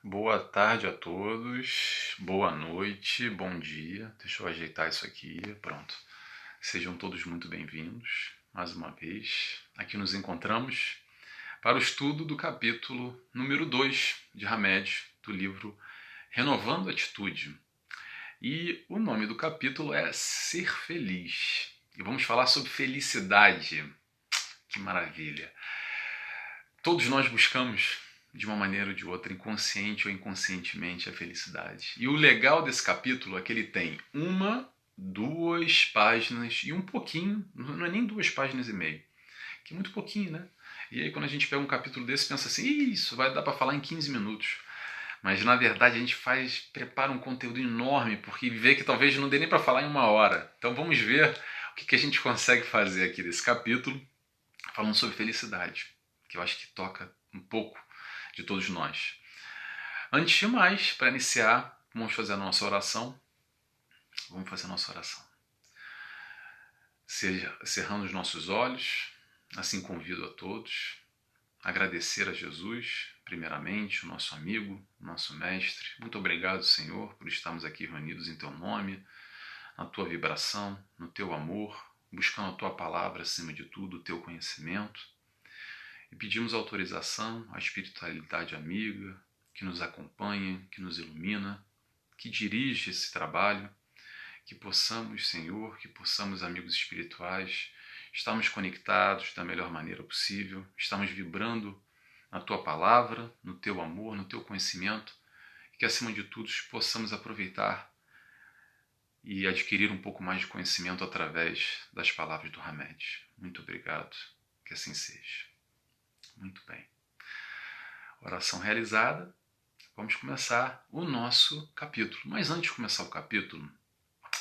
Boa tarde a todos, boa noite, bom dia. Deixa eu ajeitar isso aqui, pronto. Sejam todos muito bem-vindos, mais uma vez. Aqui nos encontramos para o estudo do capítulo número 2 de Hamed, do livro Renovando a Atitude. E o nome do capítulo é Ser Feliz. E vamos falar sobre felicidade. Que maravilha! Todos nós buscamos de uma maneira ou de outra, inconsciente ou inconscientemente, a felicidade. E o legal desse capítulo é que ele tem uma, 2 páginas e um pouquinho, não é nem 2 páginas e meia, que é muito pouquinho, né? E aí quando a gente pega um capítulo desse, pensa assim, isso vai dar para falar em 15 minutos. Mas na verdade a gente prepara um conteúdo enorme, porque vê que talvez não dê nem para falar em 1 hora. Então vamos ver o que a gente consegue fazer aqui desse capítulo, falando sobre felicidade, que eu acho que toca um pouco de todos nós. Antes de mais, para iniciar, vamos fazer a nossa oração. Vamos fazer a nossa oração. Cerrando os nossos olhos, assim convido a todos a agradecer a Jesus, primeiramente, o nosso amigo, o nosso mestre. Muito obrigado, Senhor, por estarmos aqui reunidos em Teu nome, na Tua vibração, no Teu amor, buscando a Tua palavra acima de tudo, o Teu conhecimento. E pedimos autorização à espiritualidade amiga, que nos acompanha, que nos ilumina, que dirige esse trabalho, que possamos, Senhor, que possamos, amigos espirituais, estarmos conectados da melhor maneira possível, estamos vibrando na Tua palavra, no Teu amor, no Teu conhecimento, e que, acima de tudo, possamos aproveitar e adquirir um pouco mais de conhecimento através das palavras do Hamed. Muito obrigado, que assim seja. Muito bem. Oração realizada. Vamos começar o nosso capítulo. Mas antes de começar o capítulo,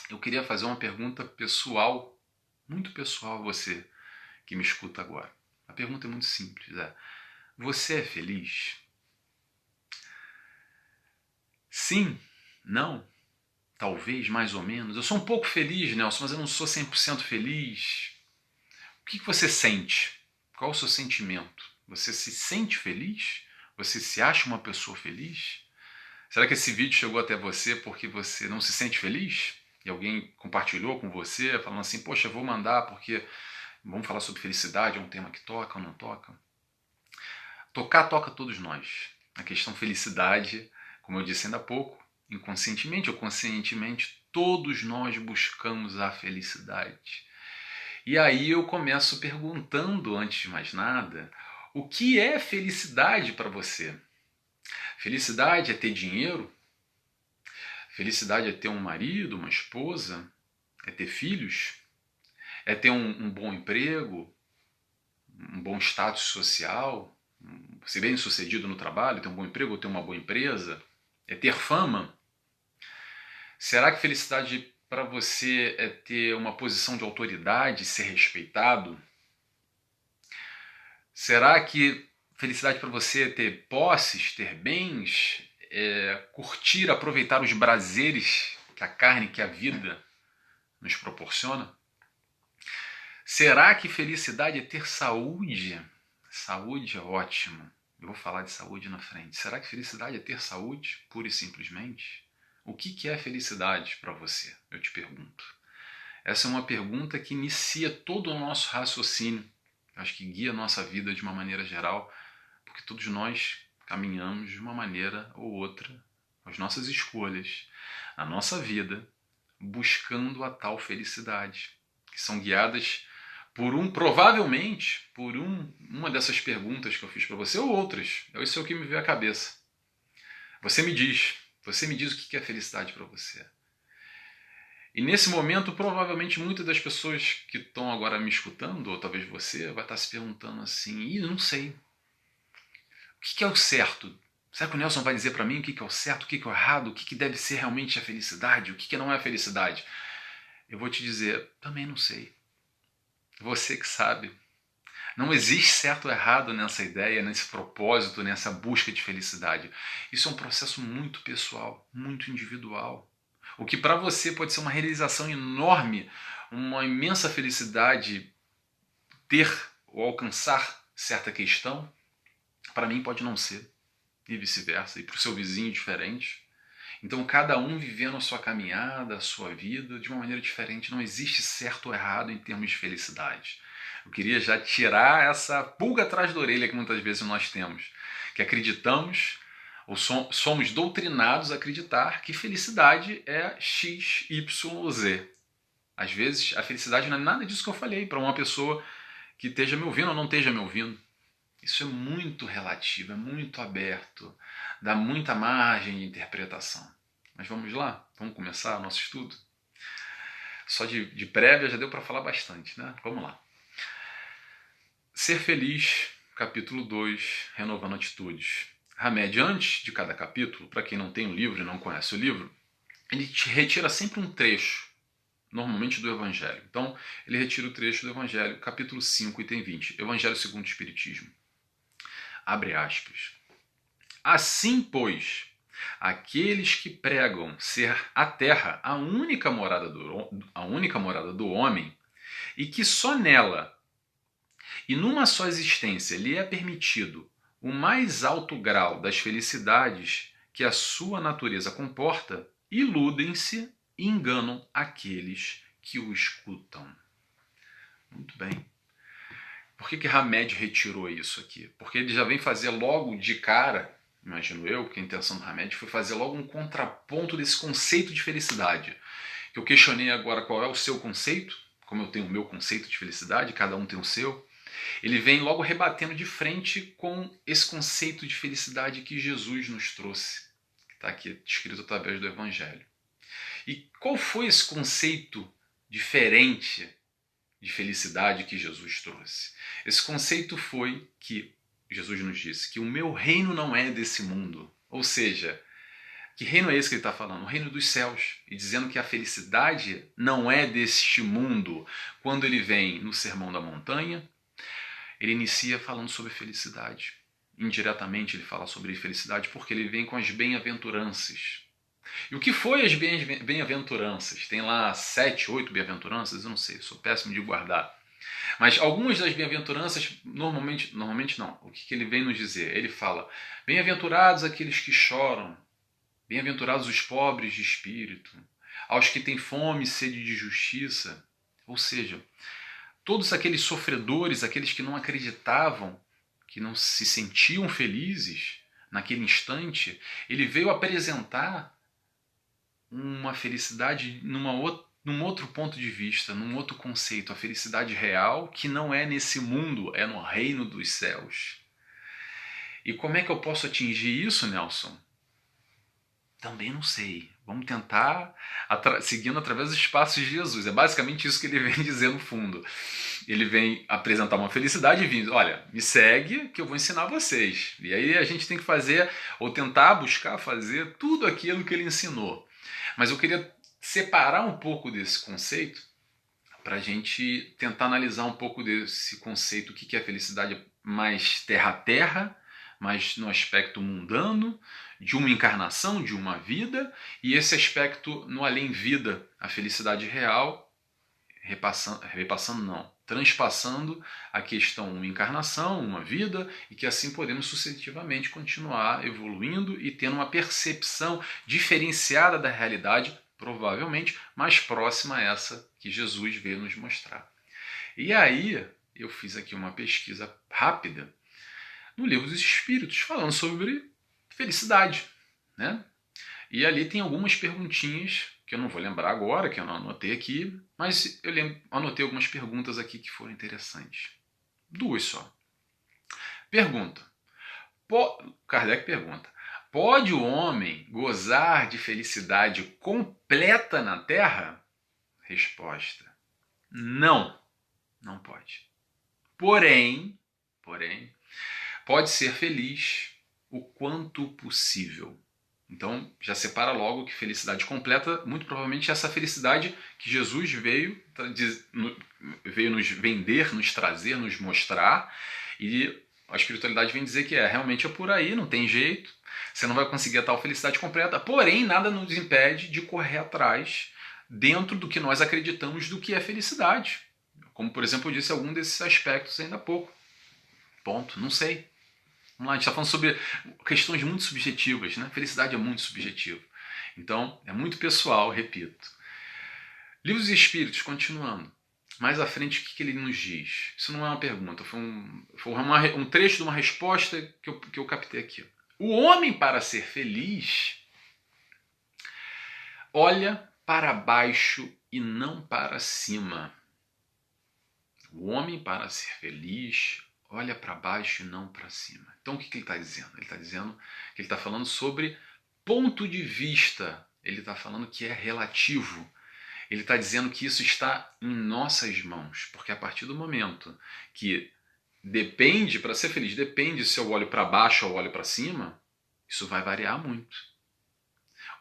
eu queria fazer uma pergunta pessoal, muito pessoal a você que me escuta agora. A pergunta é muito simples, você é feliz? Sim? Não? Talvez, mais ou menos? Eu sou um pouco feliz, Nelson, mas eu não sou 100% feliz. O que você sente? Qual o seu sentimento? Você se sente feliz? Você se acha uma pessoa feliz? Será que esse vídeo chegou até você porque você não se sente feliz? E alguém compartilhou com você, falando assim, poxa, eu vou mandar porque vamos falar sobre felicidade, é um tema que toca ou não toca? Tocar toca todos nós. A questão felicidade, como eu disse ainda há pouco, inconscientemente ou conscientemente, todos nós buscamos a felicidade. E aí eu começo perguntando, antes de mais nada, o que é felicidade para você? Felicidade é ter dinheiro? Felicidade é ter um marido, uma esposa? É ter filhos? É ter um bom emprego? Um bom status social? Ser bem sucedido no trabalho? Ter um bom emprego ou ter uma boa empresa? É ter fama? Será que felicidade para você é ter uma posição de autoridade, ser respeitado? Será que felicidade para você é ter posses, ter bens, curtir, aproveitar os prazeres que a carne, que a vida nos proporciona? Será que felicidade é ter saúde? Saúde é ótimo. Eu vou falar de saúde na frente. Será que felicidade é ter saúde, pura e simplesmente? O que é felicidade para você? Eu te pergunto. Essa é uma pergunta que inicia todo o nosso raciocínio. Acho que guia a nossa vida de uma maneira geral, porque todos nós caminhamos de uma maneira ou outra, as nossas escolhas, a nossa vida, buscando a tal felicidade, que são guiadas provavelmente, uma dessas perguntas que eu fiz para você, ou outras. Isso é o que me veio à cabeça. Você me diz o que é felicidade para você. E nesse momento, provavelmente, muitas das pessoas que estão agora me escutando, ou talvez você, vai estar se perguntando assim, não sei, o que é o certo? Será que o Nelson vai dizer para mim o que é o certo, o que é o errado, o que deve ser realmente a felicidade, o que não é a felicidade? Eu vou te dizer, também não sei. Você que sabe. Não existe certo ou errado nessa ideia, nesse propósito, nessa busca de felicidade. Isso é um processo muito pessoal, muito individual. O que para você pode ser uma realização enorme, uma imensa felicidade ter ou alcançar certa questão, para mim pode não ser. e vice-versa, e para o seu vizinho diferente. Então, cada um vivendo a sua caminhada, a sua vida de uma maneira diferente. Não existe certo ou errado em termos de felicidade. Eu queria já tirar essa pulga atrás da orelha que muitas vezes nós temos, que acreditamos ou somos doutrinados a acreditar que felicidade é X, Y ou Z. Às vezes, a felicidade não é nada disso que eu falei para uma pessoa que esteja me ouvindo ou não esteja me ouvindo. Isso é muito relativo, é muito aberto, dá muita margem de interpretação. Mas vamos lá? Vamos começar o nosso estudo? Só de prévia já deu para falar bastante, né? Vamos lá. Ser feliz, capítulo 2, renovando atitudes. Hamed, antes de cada capítulo, para quem não tem o livro e não conhece o livro, ele te retira sempre um trecho, normalmente do Evangelho. Então, ele retira o trecho do Evangelho, capítulo 5, item 20, Evangelho segundo o Espiritismo. Abre aspas. Assim, pois, aqueles que pregam ser a terra a única morada do homem e que só nela e numa só existência lhe é permitido o mais alto grau das felicidades que a sua natureza comporta, iludem-se e enganam aqueles que o escutam. Muito bem. Por que Hamed retirou isso aqui? Porque ele já vem fazer logo de cara, imagino eu, que a intenção do Hamed foi fazer logo um contraponto desse conceito de felicidade. Que eu questionei agora qual é o seu conceito, como eu tenho o meu conceito de felicidade, cada um tem o seu. Ele vem logo rebatendo de frente com esse conceito de felicidade que Jesus nos trouxe, que está aqui escrito através do Evangelho. E qual foi esse conceito diferente de felicidade que Jesus trouxe? Esse conceito foi que Jesus nos disse que o meu reino não é desse mundo. Ou seja, que reino é esse que ele está falando? O reino dos céus. E dizendo que a felicidade não é deste mundo. Quando ele vem no Sermão da Montanha, ele inicia falando sobre felicidade. Indiretamente ele fala sobre felicidade porque ele vem com as bem-aventuranças. E o que foi as bem-aventuranças? Tem lá 7, 8 bem-aventuranças, eu não sei, sou péssimo de guardar. Mas algumas das bem-aventuranças, normalmente não. O que ele vem nos dizer? Ele fala, bem-aventurados aqueles que choram, bem-aventurados os pobres de espírito, aos que têm fome e sede de justiça. Ou seja, todos aqueles sofredores, aqueles que não acreditavam, que não se sentiam felizes naquele instante, ele veio apresentar uma felicidade num outro ponto de vista, num outro conceito, a felicidade real, que não é nesse mundo, é no reino dos céus. E como é que eu posso atingir isso, Nelson? Também não sei. Vamos tentar seguindo através dos passos de Jesus. É basicamente isso que ele vem dizer no fundo. Ele vem apresentar uma felicidade e vir, olha, me segue que eu vou ensinar vocês. E aí a gente tem que fazer, ou tentar buscar fazer tudo aquilo que ele ensinou. Mas eu queria separar um pouco desse conceito para a gente tentar analisar um pouco desse conceito, o que é felicidade mais terra a terra, mais no aspecto mundano, de uma encarnação, de uma vida, e esse aspecto no além-vida, a felicidade real, transpassando a questão uma encarnação, uma vida, e que assim podemos sucessivamente continuar evoluindo e tendo uma percepção diferenciada da realidade, provavelmente mais próxima a essa que Jesus veio nos mostrar. E aí eu fiz aqui uma pesquisa rápida no Livro dos Espíritos, falando sobre felicidade, né? E ali tem algumas perguntinhas que eu não vou lembrar agora, que eu não anotei aqui, mas eu anotei algumas perguntas aqui que foram interessantes. 2 só. Pergunta. Kardec pergunta. Pode o homem gozar de felicidade completa na Terra? Resposta. Não. Não pode. Porém, pode ser feliz o quanto possível. Então, já separa logo que felicidade completa, muito provavelmente essa felicidade que Jesus veio nos vender, nos trazer, nos mostrar, e a espiritualidade vem dizer que realmente é por aí, não tem jeito, você não vai conseguir a tal felicidade completa, porém nada nos impede de correr atrás dentro do que nós acreditamos do que é felicidade. Como, por exemplo, eu disse algum desses aspectos ainda há pouco. Ponto, não sei. Vamos lá, a gente está falando sobre questões muito subjetivas, né? Felicidade é muito subjetivo. Então, é muito pessoal, repito. Livros dos Espíritos, continuando. Mais à frente, o que ele nos diz? Isso não é uma pergunta, foi um trecho de uma resposta que eu captei aqui. O homem, para ser feliz, olha para baixo e não para cima. O homem, para ser feliz, olha para baixo e não para cima. Então, o que ele está dizendo? Ele está dizendo que ele está falando sobre ponto de vista. Ele está falando que é relativo. Ele está dizendo que isso está em nossas mãos, porque a partir do momento que depende, para ser feliz, depende se eu olho para baixo ou olho para cima, isso vai variar muito.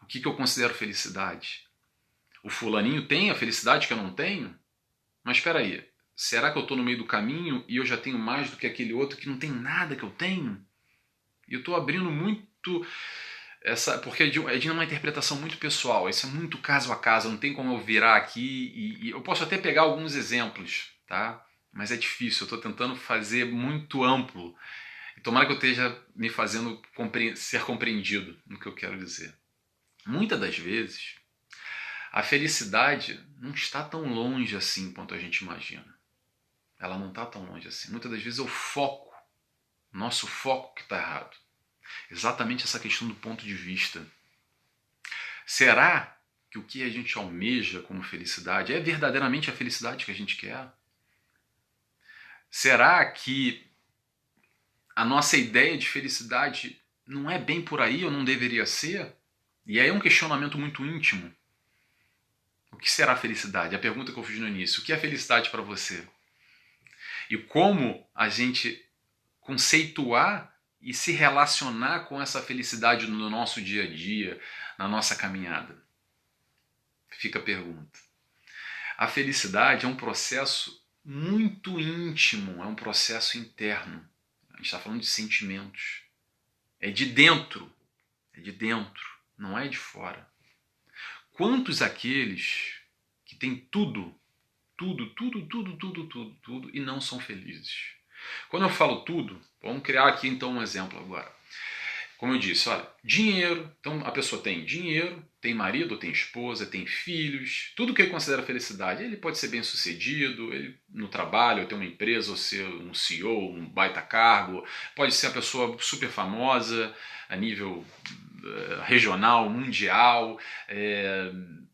O que eu considero felicidade? O fulaninho tem a felicidade que eu não tenho? Mas espera aí, será que eu estou no meio do caminho e eu já tenho mais do que aquele outro que não tem nada que eu tenho? E eu estou abrindo muito... porque é de uma interpretação muito pessoal, isso é muito caso a caso, não tem como eu virar aqui e eu posso até pegar alguns exemplos, tá? Mas é difícil, eu estou tentando fazer muito amplo. Tomara que eu esteja me fazendo ser compreendido no que eu quero dizer. Muitas das vezes, a felicidade não está tão longe assim quanto a gente imagina. Ela não está tão longe assim. Muitas das vezes é o foco, nosso foco que está errado. Exatamente essa questão do ponto de vista. Será que o que a gente almeja como felicidade é verdadeiramente a felicidade que a gente quer? Será que a nossa ideia de felicidade não é bem por aí ou não deveria ser? E aí é um questionamento muito íntimo. O que será felicidade? A pergunta que eu fiz no início. O que é felicidade para você? E como a gente conceituar e se relacionar com essa felicidade no nosso dia a dia, na nossa caminhada? Fica a pergunta. A felicidade é um processo muito íntimo, é um processo interno. A gente está falando de sentimentos. É de dentro, não é de fora. Quantos aqueles que têm tudo e não são felizes? Quando eu falo tudo, vamos criar aqui então um exemplo agora. Como eu disse, olha, dinheiro, então a pessoa tem dinheiro, tem marido, tem esposa, tem filhos, tudo que ele considera felicidade. Ele pode ser bem sucedido, ele no trabalho, ou ter uma empresa, ou ser um CEO, um baita cargo, pode ser uma pessoa super famosa a nível regional, mundial,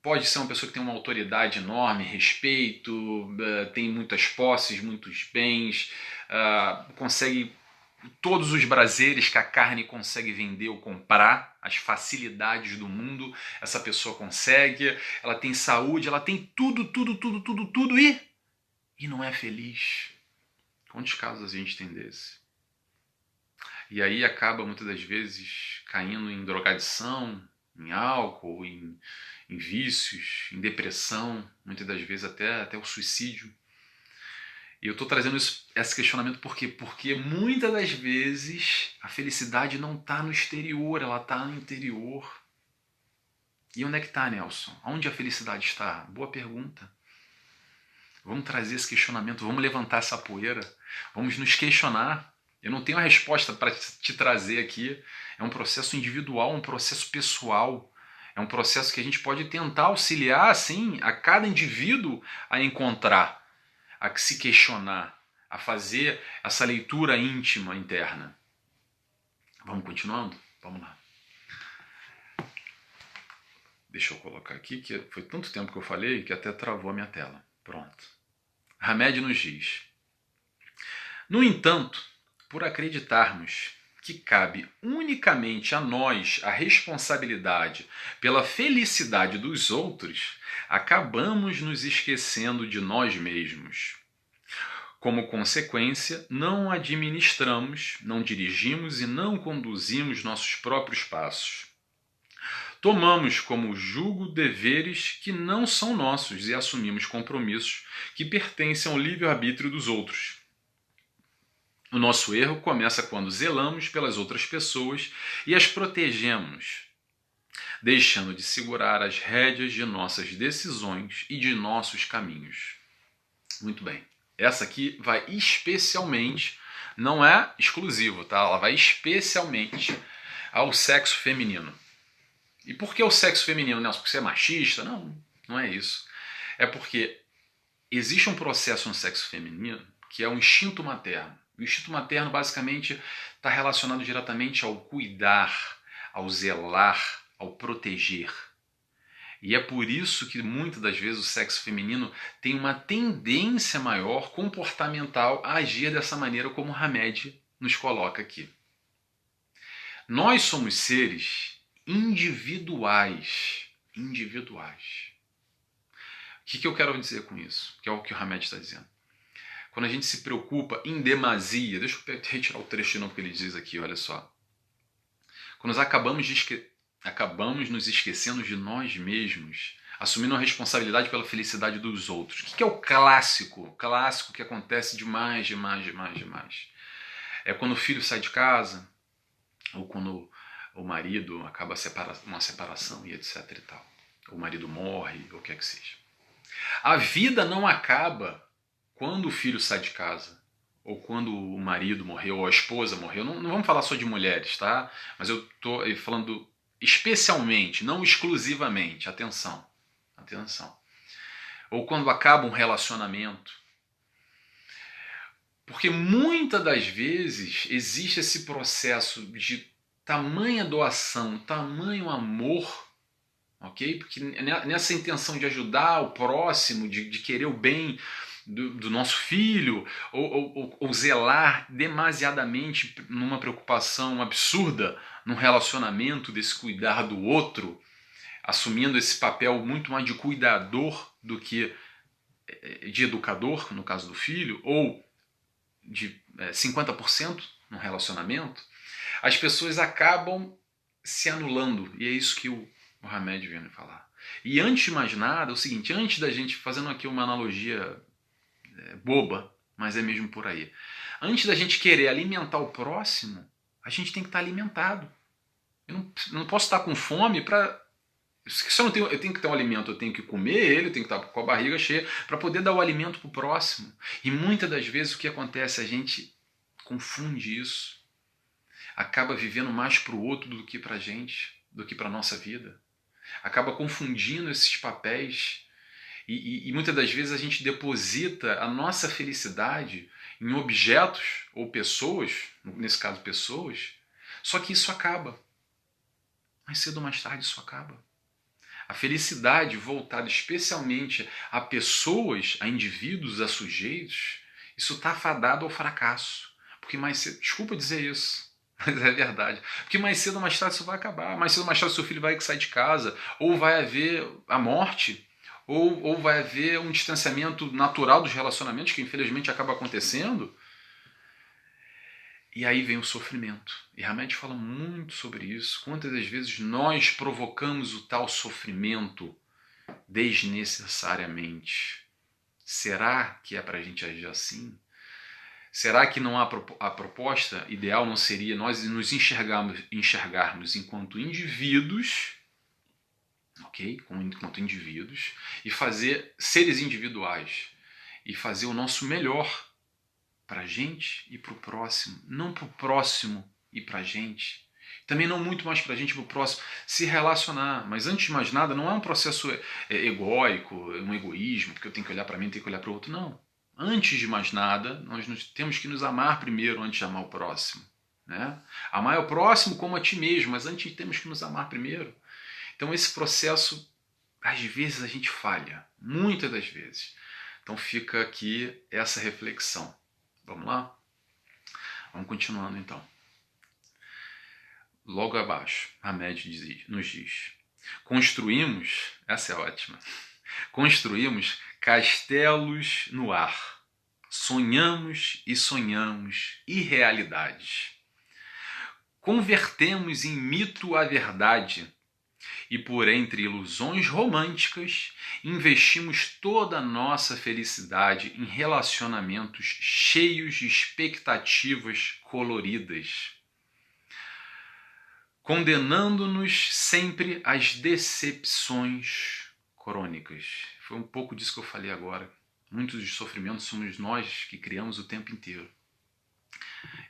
pode ser uma pessoa que tem uma autoridade enorme, respeito, tem muitas posses, muitos bens, consegue todos os prazeres que a carne consegue vender ou comprar, as facilidades do mundo, essa pessoa consegue, ela tem saúde, ela tem tudo e não é feliz. Quantos casos a gente tem desse? E aí acaba muitas das vezes caindo em drogadição, em álcool, em vícios, em depressão, muitas das vezes até o suicídio. E eu estou trazendo esse questionamento por quê? Porque muitas das vezes a felicidade não está no exterior, ela está no interior. E onde é que está, Nelson? Onde a felicidade está? Boa pergunta. Vamos trazer esse questionamento, vamos levantar essa poeira, vamos nos questionar. Eu não tenho a resposta para te trazer aqui. É um processo individual, um processo pessoal. É um processo que a gente pode tentar auxiliar, assim, a cada indivíduo a encontrar, a se questionar, a fazer essa leitura íntima, interna. Vamos continuando? Vamos lá. Deixa eu colocar aqui, que foi tanto tempo que eu falei que até travou a minha tela. Pronto. Hamed nos diz: no entanto, por acreditarmos que cabe unicamente a nós a responsabilidade pela felicidade dos outros, acabamos nos esquecendo de nós mesmos. Como consequência, não administramos, não dirigimos e não conduzimos nossos próprios passos. Tomamos como jugo deveres que não são nossos e assumimos compromissos que pertencem ao livre-arbítrio dos outros. O nosso erro começa quando zelamos pelas outras pessoas e as protegemos, deixando de segurar as rédeas de nossas decisões e de nossos caminhos. Muito bem. Essa aqui vai especialmente não é exclusivo, tá? Ela vai especialmente ao sexo feminino. E por que o sexo feminino, Nelson? Porque você é machista? Não, não é isso. É porque existe um processo no sexo feminino que é o instinto materno. O instinto materno basicamente está relacionado diretamente ao cuidar, ao zelar, ao proteger. E é por isso que muitas das vezes o sexo feminino tem uma tendência maior comportamental a agir dessa maneira como Hamed nos coloca aqui. Nós somos seres individuais. Individuais. O que eu quero dizer com isso? Que é o que o Hamed está dizendo. Quando a gente se preocupa em demasia, deixa eu retirar o trecho de novo que ele diz aqui, olha só. Quando nós acabamos nos esquecendo de nós mesmos, assumindo a responsabilidade pela felicidade dos outros. O que é o clássico? O clássico que acontece demais. É quando o filho sai de casa, ou quando o marido acaba uma separação e etc e tal. O marido morre, ou o que é que seja. A vida não acaba quando o filho sai de casa, ou quando o marido morreu, ou a esposa morreu. Não vamos falar só de mulheres, tá? Mas eu estou falando especialmente, não exclusivamente. Atenção. Ou quando acaba um relacionamento. Porque muitas das vezes existe esse processo de tamanha doação, tamanho amor, ok? Porque nessa intenção de ajudar o próximo, de querer o bem do nosso filho, ou zelar demasiadamente numa preocupação absurda num relacionamento desse cuidar do outro, assumindo esse papel muito mais de cuidador do que de educador, no caso do filho, ou de 50% no relacionamento, as pessoas acabam se anulando. E é isso que o Hamed vem me falar. E antes de mais nada, é o seguinte, antes da gente, fazendo aqui uma analogia boba, mas é mesmo por aí. Antes da gente querer alimentar o próximo, a gente tem que estar alimentado. Eu não posso estar com fome para... Se eu tenho que ter um alimento, eu tenho que comer ele, eu tenho que estar com a barriga cheia para poder dar o alimento para o próximo. E muitas das vezes o que acontece, a gente confunde isso. Acaba vivendo mais para o outro do que para a gente, do que para a nossa vida. Acaba confundindo esses papéis e muitas das vezes a gente deposita a nossa felicidade em objetos ou pessoas, nesse caso pessoas, só que isso acaba. Mais cedo ou mais tarde isso acaba. A felicidade voltada especialmente a pessoas, a indivíduos, a sujeitos, isso está fadado ao fracasso. Porque mais cedo, desculpa dizer isso, mas é verdade. Porque mais cedo ou mais tarde isso vai acabar. Mais cedo ou mais tarde seu filho vai sair de casa, ou vai haver a morte, ou vai haver um distanciamento natural dos relacionamentos, que infelizmente acaba acontecendo. E aí vem o sofrimento. E Hamed fala muito sobre isso. Quantas das vezes nós provocamos o tal sofrimento desnecessariamente? Será que é para a gente agir assim? Será que não há a proposta ideal não seria nós nos enxergarmos enquanto indivíduos, ok? Enquanto indivíduos, e fazer seres individuais e fazer o nosso melhor para a gente e para o próximo, não para o próximo e para a gente. Também não muito mais para a gente e para o próximo se relacionar. Mas antes de mais nada, não é um processo egóico, um egoísmo, porque eu tenho que olhar para mim e tenho que olhar para o outro. Não. Antes de mais nada, nós temos que nos amar primeiro antes de amar o próximo. Né? Amar o próximo como a ti mesmo, mas antes temos que nos amar primeiro. Então esse processo, às vezes a gente falha, muitas das vezes. Então fica aqui essa reflexão. Vamos lá? Vamos continuando então. Logo abaixo, Hamed nos diz: construímos, essa é ótima, construímos castelos no ar, sonhamos e sonhamos irrealidades. Convertemos em mito a verdade e por entre ilusões românticas investimos toda a nossa felicidade em relacionamentos cheios de expectativas coloridas, condenando-nos sempre às decepções crônicas. Foi um pouco disso que eu falei agora. Muitos dos sofrimentos somos nós que criamos o tempo inteiro.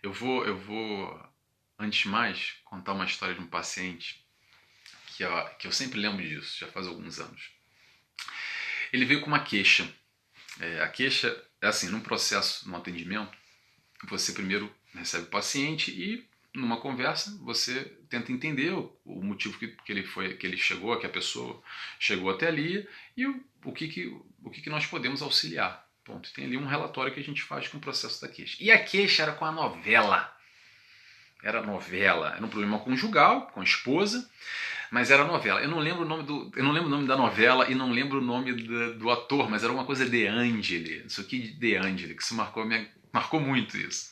Eu vou, antes de mais, contar uma história de um paciente que eu sempre lembro disso, já faz alguns anos. Ele veio com uma queixa. A queixa é assim, num processo, num atendimento, você primeiro recebe o paciente e numa conversa você tenta entender o motivo que ele chegou, que a pessoa chegou até ali e o que nós podemos auxiliar. Ponto. Tem ali um relatório que a gente faz com o processo da queixa. E a queixa era com a novela. Era novela, era um problema conjugal com a esposa, mas era novela. Eu não lembro o nome da novela e não lembro o nome do ator, mas era uma coisa De Angeli, isso aqui de De Angeli, que isso marcou muito isso.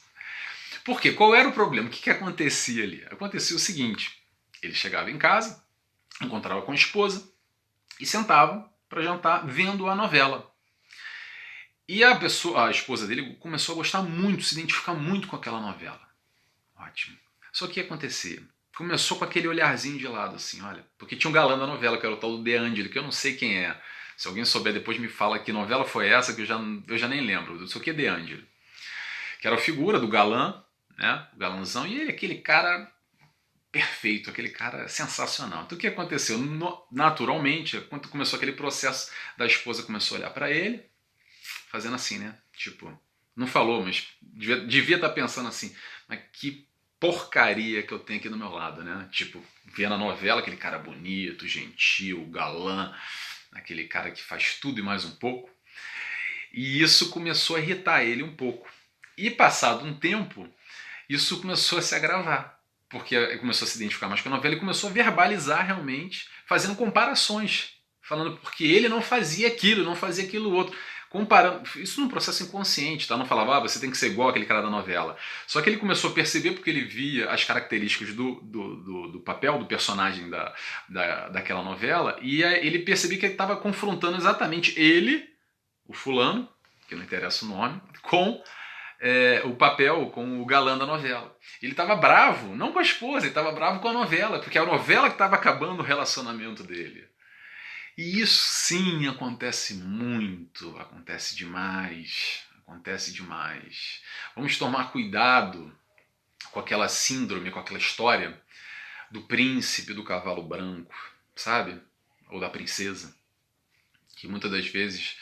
Por quê? Qual era o problema? O que acontecia ali? Acontecia o seguinte: ele chegava em casa, encontrava com a esposa e sentavam para jantar vendo a novela. E a esposa dele começou a gostar muito, se identificar muito com aquela novela. Ótimo. Só que o que acontecia? Começou com aquele olharzinho de lado, assim, olha. Porque tinha um galã da novela, que era o tal do De Angeli, que eu não sei quem é. Se alguém souber, depois me fala que novela foi essa, que eu já nem lembro. Isso aqui é De Angeli. Que era a figura do galã, né? O galãzão, e ele, aquele cara perfeito, aquele cara sensacional. Então o que aconteceu? Naturalmente, quando começou aquele processo da esposa, começou a olhar para ele, fazendo assim, né? Tipo, não falou, mas devia estar pensando assim, mas que porcaria que eu tenho aqui do meu lado, né? Tipo, vendo a novela, aquele cara bonito, gentil, galã, aquele cara que faz tudo e mais um pouco. E isso começou a irritar ele um pouco. E passado um tempo, isso começou a se agravar, porque ele começou a se identificar mais com a novela e começou a verbalizar realmente, fazendo comparações, falando porque ele não fazia aquilo outro. Comparando, isso num processo inconsciente, tá? Não falava, você tem que ser igual aquele cara da novela. Só que ele começou a perceber porque ele via as características do papel, do personagem daquela novela, e ele percebia que ele estava confrontando exatamente ele, o fulano, que não interessa o nome, com o papel, com o galã da novela. Ele estava bravo, não com a esposa, ele estava bravo com a novela, porque a novela que estava acabando o relacionamento dele. E isso sim acontece muito, acontece demais, acontece demais. Vamos tomar cuidado com aquela síndrome, com aquela história do príncipe do cavalo branco, sabe? Ou da princesa, que muitas das vezes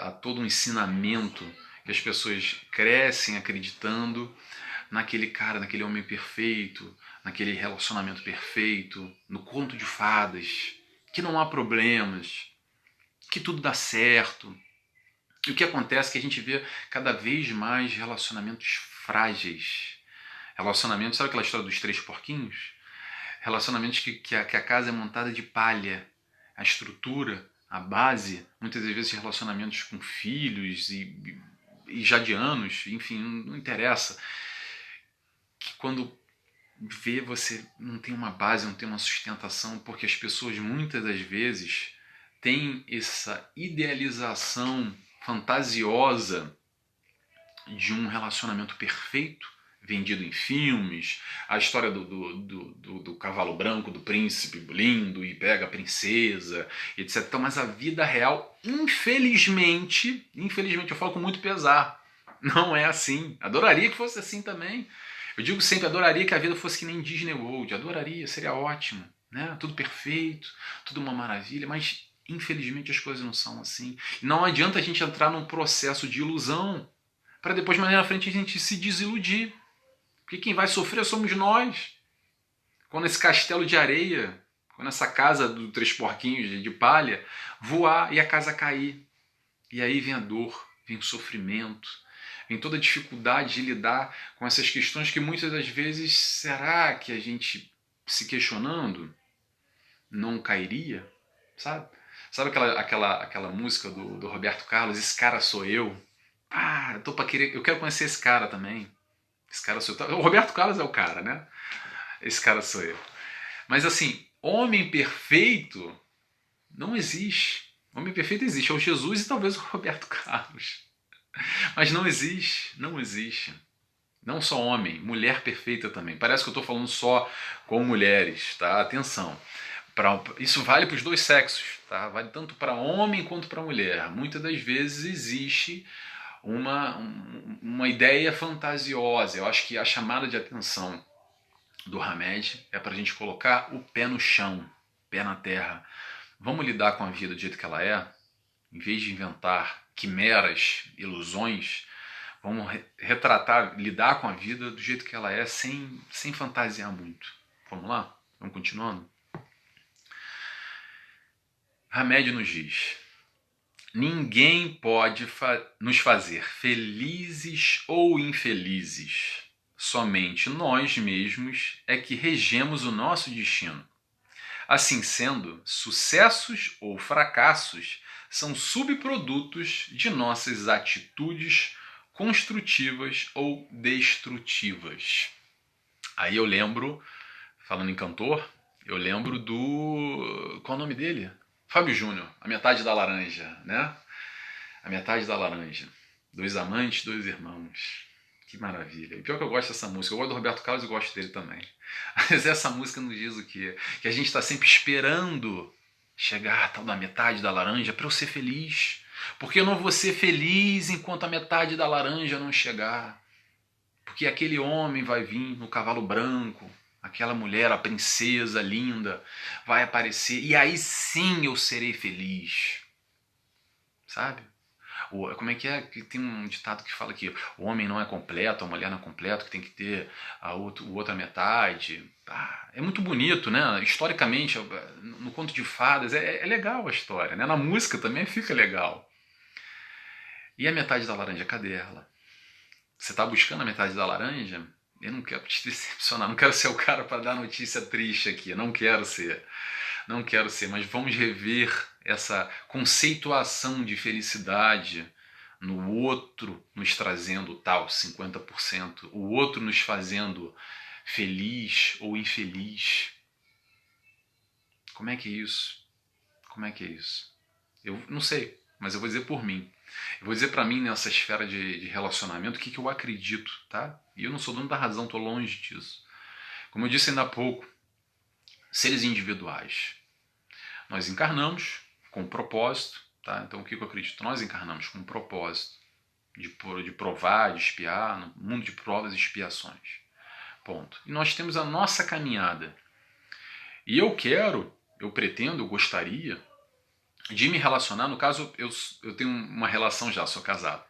há todo um ensinamento que as pessoas crescem acreditando naquele cara, naquele homem perfeito, naquele relacionamento perfeito, no conto de fadas, que não há problemas, que tudo dá certo. E o que acontece é que a gente vê cada vez mais relacionamentos frágeis. Relacionamentos, sabe aquela história dos três porquinhos? Relacionamentos que a casa é montada de palha. A estrutura, a base, muitas das vezes relacionamentos com filhos e já de anos, enfim, não interessa. Que quando vê, você não tem uma base, não tem uma sustentação, porque as pessoas muitas das vezes têm essa idealização fantasiosa de um relacionamento perfeito, vendido em filmes, a história do cavalo branco, do príncipe lindo e pega a princesa, etc. Então, mas a vida real, infelizmente, eu falo com muito pesar, não é assim. Adoraria que fosse assim também. Eu digo sempre, adoraria que a vida fosse que nem Disney World, adoraria, seria ótimo, né? Tudo perfeito, tudo uma maravilha, mas infelizmente as coisas não são assim. Não adianta a gente entrar num processo de ilusão para depois mais na frente a gente se desiludir. Porque quem vai sofrer somos nós. Quando esse castelo de areia, quando essa casa dos três porquinhos de palha voar e a casa cair. E aí vem a dor, vem o sofrimento, vem toda a dificuldade de lidar com essas questões que muitas das vezes, será que a gente se questionando não cairia? Sabe? Sabe aquela música do Roberto Carlos, Esse Cara Sou Eu? Eu quero conhecer esse cara também. Esse cara sou eu. O Roberto Carlos é o cara, né? Esse cara sou eu. Mas assim, homem perfeito não existe. Homem perfeito existe. É o Jesus e talvez o Roberto Carlos. Mas não existe. Não existe. Não só homem, mulher perfeita também. Parece que eu estou falando só com mulheres, tá? Atenção. Isso vale para os dois sexos, tá? Vale tanto para homem quanto para mulher. Muitas das vezes existe uma ideia fantasiosa. Eu acho que a chamada de atenção do Hamed é para a gente colocar o pé no chão, pé na terra. Vamos lidar com a vida do jeito que ela é, em vez de inventar quimeras, ilusões. Vamos retratar, lidar com a vida do jeito que ela é, sem fantasiar muito. Vamos lá? Vamos continuando? Hamed nos diz: ninguém pode nos fazer felizes ou infelizes. Somente nós mesmos é que regemos o nosso destino. Assim sendo, sucessos ou fracassos são subprodutos de nossas atitudes construtivas ou destrutivas. Aí eu lembro, falando em cantor, eu lembro do... qual é o nome dele? Fábio Júnior, A Metade da Laranja, né? A Metade da Laranja. Dois amantes, dois irmãos. Que maravilha. E pior que eu gosto dessa música. Eu gosto do Roberto Carlos e gosto dele também. Mas essa música nos diz o quê? Que a gente está sempre esperando chegar a tal da metade da laranja para eu ser feliz. Porque eu não vou ser feliz enquanto a metade da laranja não chegar. Porque aquele homem vai vir no cavalo branco, aquela mulher, a princesa linda, vai aparecer e aí sim eu serei feliz. Sabe? Como é que tem um ditado que fala que o homem não é completo, a mulher não é completa, que tem que ter a outra metade. É muito bonito, né? Historicamente, no conto de fadas, é legal a história, né? Na música também fica legal. E a metade da laranja, cadê ela? Você está buscando a metade da laranja? Eu não quero te decepcionar, não quero ser o cara para dar notícia triste aqui, não quero ser. Não quero ser, mas vamos rever essa conceituação de felicidade no outro nos trazendo tal 50%, o outro nos fazendo feliz ou infeliz. Como é que é isso? Como é que é isso? Eu não sei, mas eu vou dizer por mim. Eu vou dizer para mim nessa esfera de relacionamento o que eu acredito, tá? E eu não sou dono da razão, estou longe disso. Como eu disse ainda há pouco, seres individuais. Nós encarnamos com um propósito, tá? Então o que eu acredito? Nós encarnamos com um propósito de provar, de expiar, no mundo de provas e expiações. Ponto. E nós temos a nossa caminhada. E eu pretendo, eu gostaria de me relacionar, no caso eu tenho uma relação já, sou casado.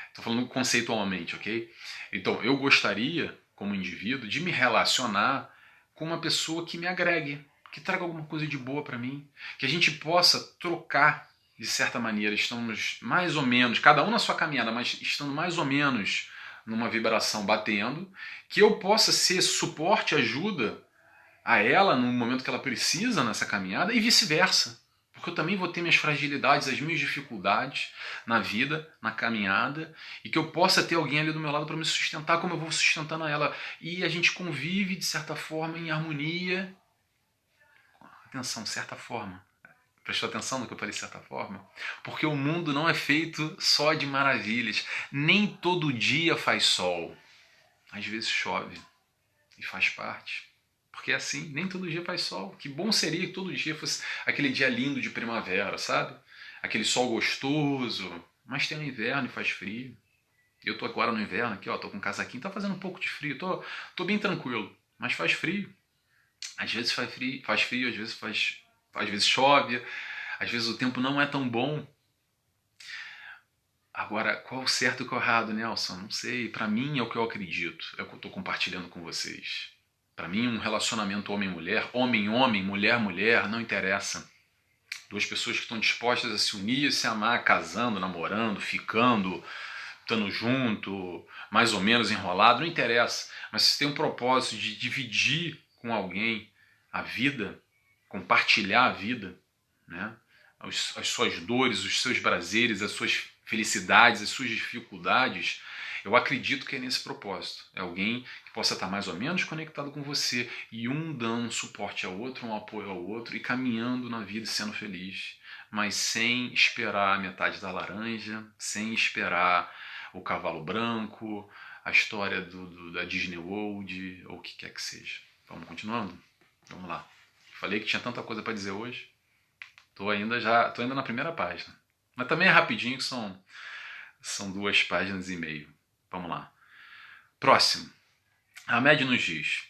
Estou falando conceitualmente, ok? Então eu gostaria, como indivíduo, de me relacionar com uma pessoa que me agregue, que traga alguma coisa de boa para mim, que a gente possa trocar, de certa maneira, estamos mais ou menos, cada um na sua caminhada, mas estando mais ou menos numa vibração batendo, que eu possa ser suporte, ajuda a ela no momento que ela precisa nessa caminhada e vice-versa. Porque eu também vou ter minhas fragilidades, as minhas dificuldades na vida, na caminhada, e que eu possa ter alguém ali do meu lado para me sustentar como eu vou sustentando a ela. E a gente convive, de certa forma, em harmonia. Atenção, certa forma. Prestou atenção no que eu falei, de certa forma? Porque o mundo não é feito só de maravilhas. Nem todo dia faz sol. Às vezes chove. E faz parte. Porque é assim, nem todo dia faz sol. Que bom seria que todo dia fosse aquele dia lindo de primavera, sabe? Aquele sol gostoso. Mas tem o inverno e faz frio. Eu tô agora no inverno aqui, ó, tô com um casaquinho, tá fazendo um pouco de frio. Tô bem tranquilo, mas faz frio. Às vezes faz frio, às vezes chove, às vezes o tempo não é tão bom. Agora, qual o certo e qual o errado, Nelson? Não sei. Para mim é o que eu acredito, é o que eu estou compartilhando com vocês. Para mim, um relacionamento homem-mulher, homem-homem, mulher-mulher, não interessa. Duas pessoas que estão dispostas a se unir, se amar, casando, namorando, ficando, estando junto, mais ou menos enrolado, não interessa. Mas se tem um propósito de dividir com alguém a vida, compartilhar a vida, né? As suas dores, os seus prazeres, as suas felicidades, as suas dificuldades, eu acredito que é nesse propósito. É alguém que possa estar mais ou menos conectado com você e um dando um suporte ao outro, um apoio ao outro e caminhando na vida e sendo feliz, mas sem esperar a metade da laranja, sem esperar o cavalo branco, a história da Disney World ou o que quer que seja. Vamos continuando? Vamos lá. Falei que tinha tanta coisa para dizer hoje. Tô ainda na primeira página. Mas também é rapidinho, que São 2 páginas e meia. Vamos lá. Próximo. Hamed nos diz: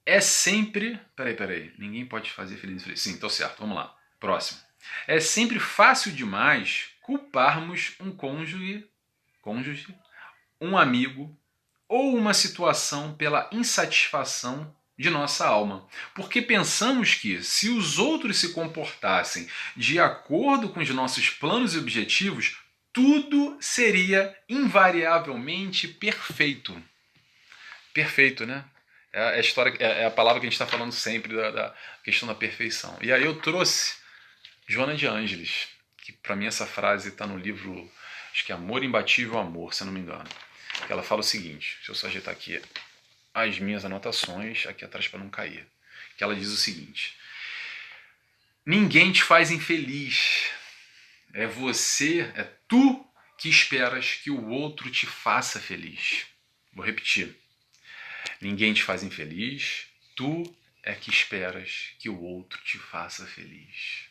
é sempre... Peraí. Ninguém pode fazer feliz. Sim, tô certo. Vamos lá. Próximo. É sempre fácil demais culparmos um cônjuge, um amigo ou uma situação pela insatisfação de nossa alma. Porque pensamos que, se os outros se comportassem de acordo com os nossos planos e objetivos, tudo seria invariavelmente perfeito. Perfeito, né? É a história, é a palavra que a gente está falando sempre da questão da perfeição. E aí eu trouxe Joana de Ângeles, que para mim essa frase está no livro, acho que é Amor Imbatível Amor, se eu não me engano. Ela fala o seguinte, deixa eu só ajeitar aqui as minhas anotações aqui atrás para não cair. Que ela diz o seguinte: ninguém te faz infeliz. É tu que esperas que o outro te faça feliz. Vou repetir. Ninguém te faz infeliz, tu é que esperas que o outro te faça feliz.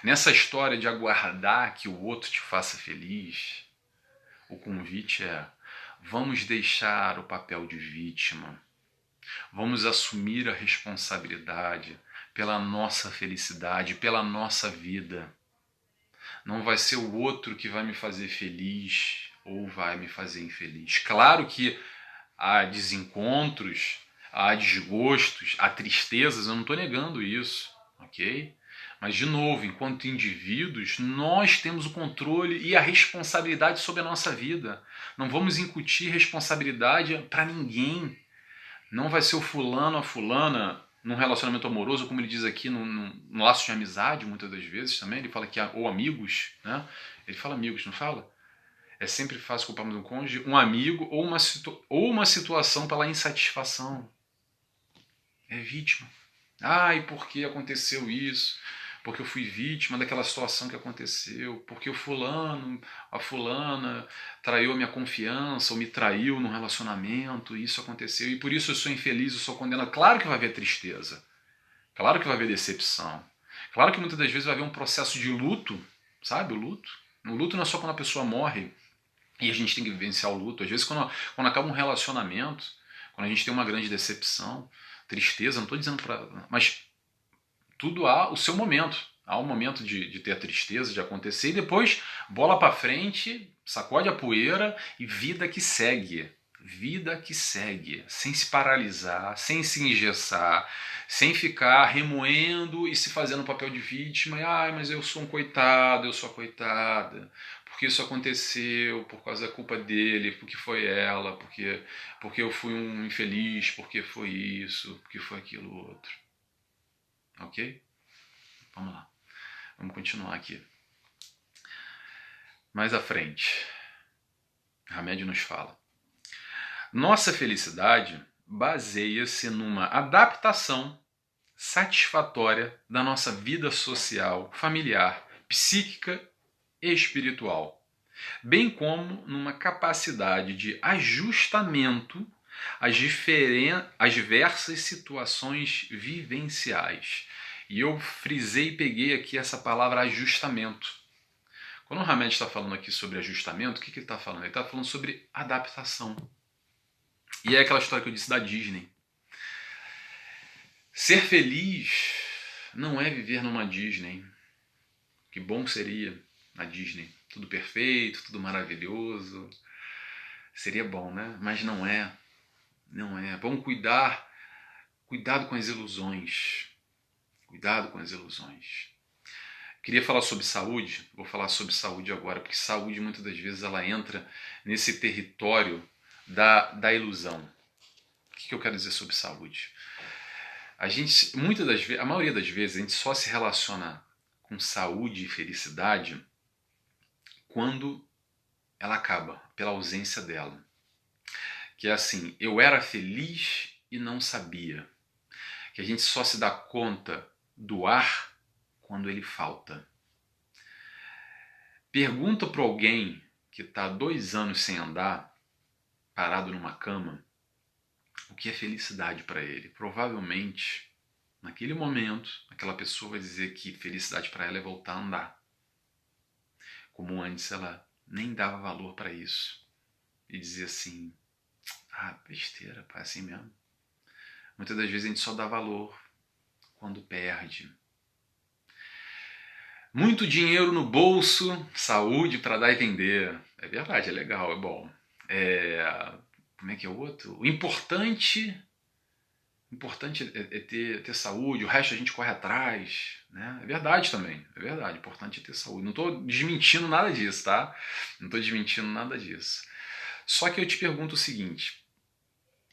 Nessa história de aguardar que o outro te faça feliz, o convite é: vamos deixar o papel de vítima. Vamos assumir a responsabilidade pela nossa felicidade, pela nossa vida. Não vai ser o outro que vai me fazer feliz ou vai me fazer infeliz. Claro que há desencontros, há desgostos, há tristezas, eu não estou negando isso, ok? Mas, de novo, enquanto indivíduos, nós temos o controle e a responsabilidade sobre a nossa vida. Não vamos incutir responsabilidade para ninguém. Não vai ser o fulano, a fulana, num relacionamento amoroso, como ele diz aqui, num laço de amizade, muitas das vezes também. Ele fala que ou amigos, né? Ele fala amigos, não fala? É sempre fácil culparmos um cônjuge, um amigo ou uma situação pela insatisfação. É vítima. E por que aconteceu isso? Porque eu fui vítima daquela situação que aconteceu. Porque o fulano, a fulana traiu a minha confiança ou me traiu num relacionamento. E isso aconteceu. E por isso eu sou infeliz, eu sou condenado. Claro que vai haver tristeza. Claro que vai haver decepção. Claro que muitas das vezes vai haver um processo de luto. Sabe o luto? O luto não é só quando a pessoa morre. E a gente tem que vivenciar o luto. Às vezes, quando acaba um relacionamento, quando a gente tem uma grande decepção, tristeza, não estou dizendo para... Mas tudo há o seu momento. Há um momento de ter a tristeza, de acontecer, e depois bola para frente, sacode a poeira e vida que segue. Vida que segue, sem se paralisar, sem se engessar, sem ficar remoendo e se fazendo papel de vítima. Mas eu sou um coitado, eu sou a coitada. Porque isso aconteceu, por causa da culpa dele, porque foi ela, porque eu fui um infeliz, porque foi isso, porque foi aquilo outro. Ok? Vamos lá. Vamos continuar aqui. Mais à frente, Hamed nos fala: nossa felicidade baseia-se numa adaptação satisfatória da nossa vida social, familiar, psíquica e espiritual, bem como numa capacidade de ajustamento às diversas situações vivenciais. E eu frisei e peguei aqui essa palavra ajustamento. Quando o Hamed está falando aqui sobre ajustamento, o que ele está falando? Ele está falando sobre adaptação. E é aquela história que eu disse da Disney. Ser feliz não é viver numa Disney. Que bom seria na Disney. Tudo perfeito, tudo maravilhoso. Seria bom, né? Mas não é. Não é. Vamos cuidado com as ilusões. Cuidado com as ilusões. Queria falar sobre saúde, vou falar sobre saúde agora, porque saúde muitas das vezes ela entra nesse território da ilusão. O que eu quero dizer sobre saúde? A maioria das vezes, a gente só se relaciona com saúde e felicidade quando ela acaba, pela ausência dela. Que é assim, eu era feliz e não sabia. Que a gente só se dá conta do ar quando ele falta. Pergunta para alguém que está há 2 anos sem andar, parado numa cama, o que é felicidade para ele. Provavelmente, naquele momento, aquela pessoa vai dizer que felicidade para ela é voltar a andar. como antes ela nem dava valor para isso. E dizia assim, besteira, pá, é assim mesmo. Muitas das vezes a gente só dá valor quando perde. Muito dinheiro no bolso, saúde para dar e vender. É verdade, é legal, é bom. Como é que é o outro? O importante é ter saúde, o resto a gente corre atrás. Né? É verdade também, é verdade. O importante é ter saúde. Não estou desmentindo nada disso, tá? Não estou desmentindo nada disso. Só que eu te pergunto o seguinte,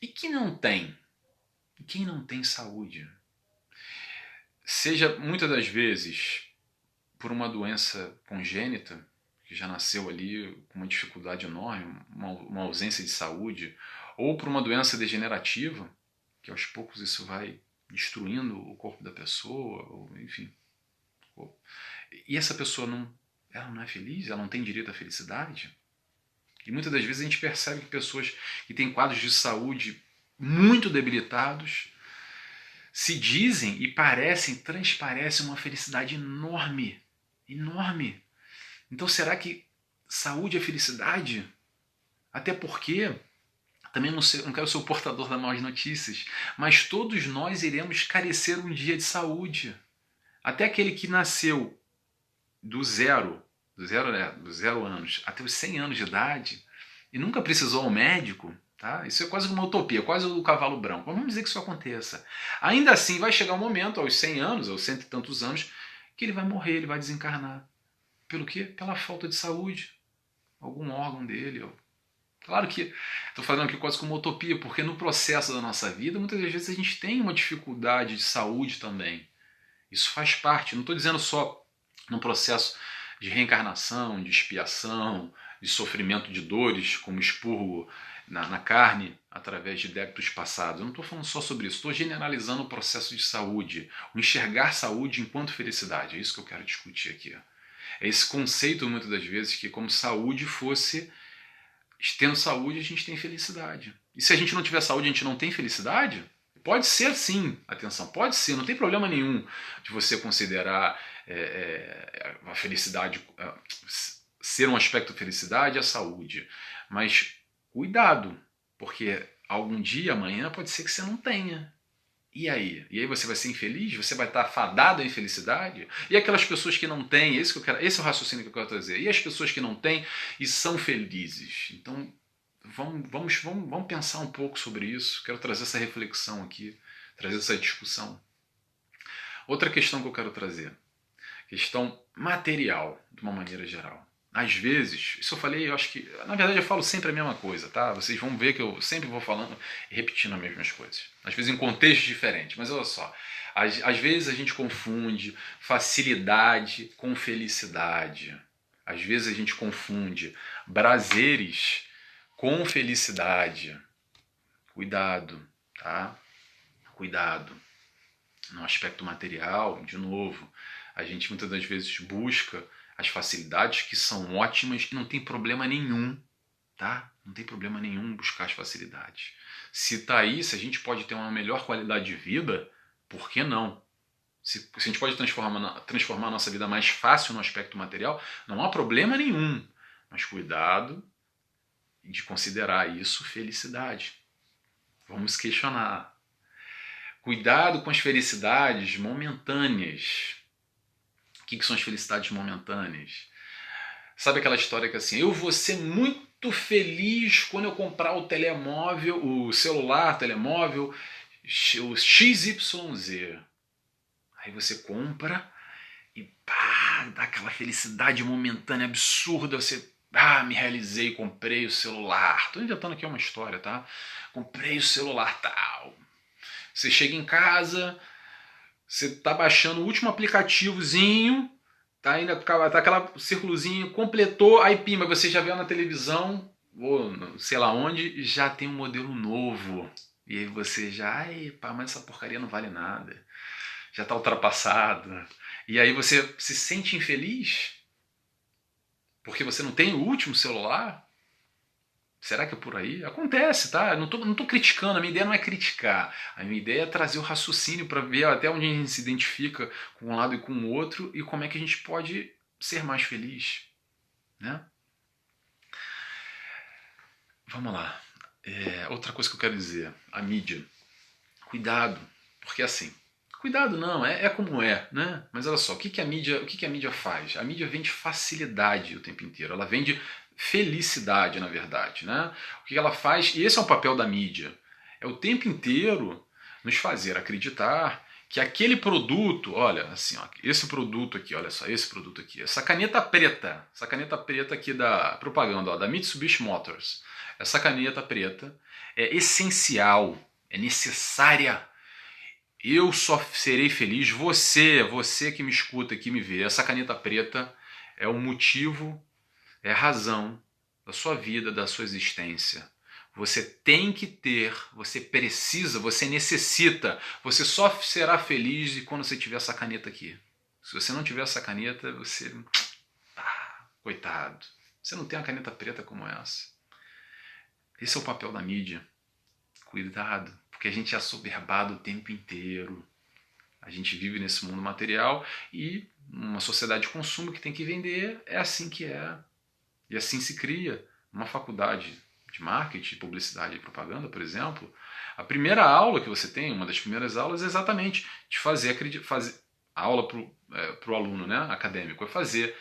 e quem não tem? Quem não tem saúde? Seja muitas das vezes por uma doença congênita, que já nasceu ali com uma dificuldade enorme, uma ausência de saúde, ou por uma doença degenerativa, que aos poucos isso vai destruindo o corpo da pessoa, ou, enfim. E essa pessoa ela não é feliz, ela não tem direito à felicidade. E muitas das vezes a gente percebe que pessoas que têm quadros de saúde muito debilitados se dizem e transparecem uma felicidade enorme. Enorme. Então será que saúde é felicidade? Até porque, também não quero ser o portador das más notícias, mas todos nós iremos carecer um dia de saúde. Até aquele que nasceu do zero anos até os 100 anos de idade e nunca precisou ao médico, tá? Isso é quase uma utopia, quase o cavalo branco. Mas vamos dizer que isso aconteça. Ainda assim vai chegar um momento, aos 100 anos, aos cento e tantos anos, que ele vai morrer, ele vai desencarnar. Pelo quê? Pela falta de saúde. Algum órgão dele. Claro que estou falando aqui quase como uma utopia, porque no processo da nossa vida, muitas das vezes a gente tem uma dificuldade de saúde também. Isso faz parte. Não estou dizendo só num processo de reencarnação, de expiação, de sofrimento de dores, como expurgo na carne através de débitos passados. Eu não estou falando só sobre isso. Estou generalizando o processo de saúde. O enxergar saúde enquanto felicidade. É isso que eu quero discutir aqui. É esse conceito, muitas das vezes, que como saúde fosse... Tendo saúde, a gente tem felicidade. E se a gente não tiver saúde, a gente não tem felicidade? Pode ser sim, atenção, pode ser, não tem problema nenhum de você considerar a felicidade, ser um aspecto da felicidade a saúde. Mas cuidado, porque algum dia, amanhã, pode ser que você não tenha. E aí? E aí você vai ser infeliz? Você vai estar fadado à infelicidade? E aquelas pessoas que não têm, esse é o raciocínio que eu quero trazer. E as pessoas que não têm e são felizes? Então, vamos pensar um pouco sobre isso. Quero trazer essa reflexão aqui, trazer essa discussão. Outra questão que eu quero trazer, questão material, de uma maneira geral. Às vezes, isso eu falei, eu acho que, na verdade eu falo sempre a mesma coisa, tá? Vocês vão ver que eu sempre vou falando e repetindo as mesmas coisas. Às vezes em contextos diferentes, mas olha só. Às vezes a gente confunde facilidade com felicidade. Às vezes a gente confunde prazeres com felicidade. Cuidado, tá? Cuidado. No aspecto material, de novo, a gente muitas das vezes busca as facilidades que são ótimas e não tem problema nenhum, tá? Não tem problema nenhum buscar as facilidades. Se tá aí, se a gente pode ter uma melhor qualidade de vida, por que não? Se a gente pode transformar a nossa vida mais fácil no aspecto material, não há problema nenhum. Mas cuidado de considerar isso felicidade. Vamos questionar. Cuidado com as felicidades momentâneas. O que são as felicidades momentâneas? Sabe aquela história que assim, eu vou ser muito feliz quando eu comprar o telemóvel, o celular, telemóvel, o XYZ. Aí você compra e pá, dá aquela felicidade momentânea absurda, você, me realizei, comprei o celular. Tô inventando aqui uma história, tá? Comprei o celular tal. Você chega em casa, você tá baixando o último aplicativozinho, tá ainda tá aquela círculozinho, completou, aí pimba, você já vê na televisão, ou sei lá onde, já tem um modelo novo. E aí você já, mas essa porcaria não vale nada. Já tá ultrapassado. E aí você se sente infeliz porque você não tem o último celular? Será que é por aí? Acontece, tá? Eu não tô criticando, a minha ideia não é criticar. A minha ideia é trazer o raciocínio para ver até onde a gente se identifica com um lado e com o outro e como é que a gente pode ser mais feliz. né? Vamos lá. Outra coisa que eu quero dizer, a mídia. Cuidado, porque assim, cuidado não, é como é, né? Mas olha só, o que a mídia faz? A mídia vende facilidade o tempo inteiro, ela vende felicidade, na verdade, né? O que ela faz, e esse é o papel da mídia, é o tempo inteiro nos fazer acreditar que aquele produto, olha, assim, ó, esse produto aqui, olha só, esse produto aqui, essa caneta preta aqui da propaganda, ó, da Mitsubishi Motors, essa caneta preta é essencial, é necessária. Eu só serei feliz, você que me escuta, que me vê, essa caneta preta é o motivo, é a razão da sua vida, da sua existência. Você tem que ter, você precisa, você necessita, você só será feliz quando você tiver essa caneta aqui. Se você não tiver essa caneta, você... coitado. Você não tem uma caneta preta como essa. Esse é o papel da mídia. Cuidado, porque a gente é assoberbado o tempo inteiro. A gente vive nesse mundo material e uma sociedade de consumo que tem que vender, é assim que é. E assim se cria uma faculdade de marketing, publicidade e propaganda, por exemplo. A primeira aula que você tem, uma das primeiras aulas, é exatamente de fazer a aula para o aluno, né, acadêmico, é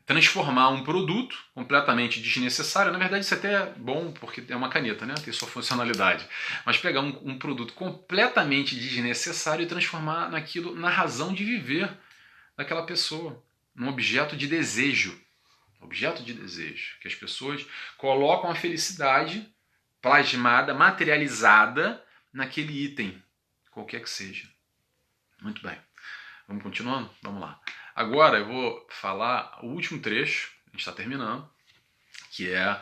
transformar um produto completamente desnecessário, na verdade isso até é bom porque é uma caneta, né? Tem sua funcionalidade, mas pegar um produto completamente desnecessário e transformar naquilo, na razão de viver daquela pessoa, num objeto de desejo, que as pessoas colocam a felicidade plasmada, materializada naquele item, qualquer que seja. Muito bem. Vamos continuando? Vamos lá. Agora eu vou falar o último trecho, a gente está terminando, que é